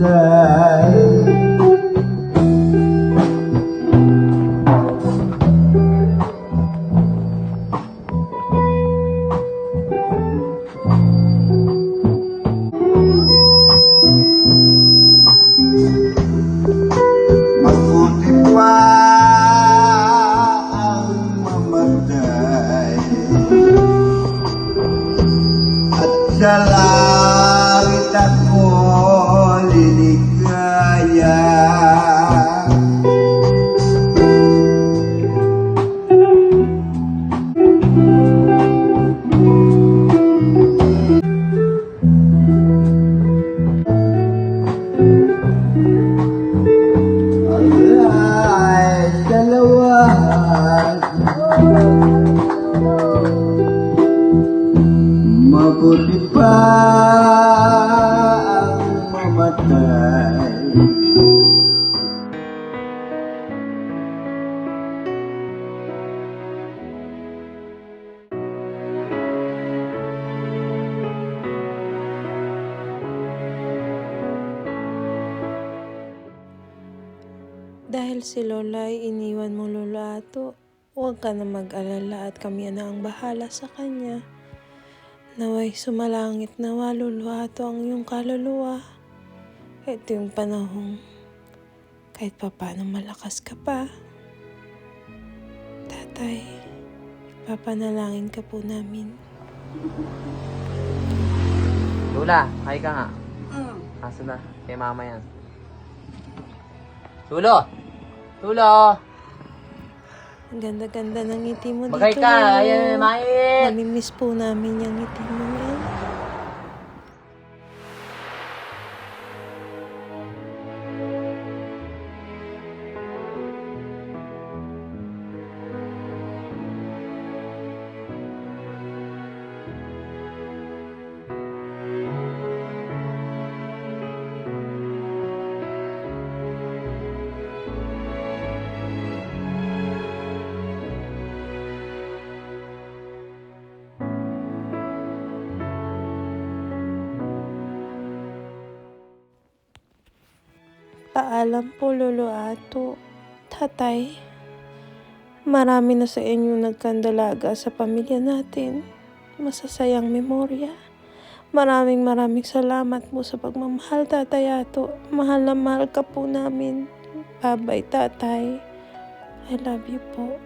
mamatay. Mabuti pa ang mamatay at sa langit ako liligaya. Alay, dalawahan, mabuti pa ang mamatay. Dahil si Lola ay iniwan mo, Lolo Ato, huwag ka na mag-alala at kami na ang bahala sa kanya. Naway sumalangit nawa, Lolo Ato, ang iyong kaluluwa. Ito yung panahong kahit papaano malakas ka pa. Tatay, ipapanalangin ka po namin. Lula, hi ka nga. Asa na? Kay mama yan. Tulo! Tulo! Ang ganda-ganda ng ngiti mo Bagay dito, ka! Lolo. Ayan, mait! Namimiss po namin yung ngiti mo yan. Paalam po, Lolo Ato. Tatay, marami na sa inyo nagkandalaga sa pamilya natin. Masasayang memorya. Maraming salamat po sa pagmamahal, Tatay Ato. Mahal na mahal ka po namin. Babay, Tatay. I love you po.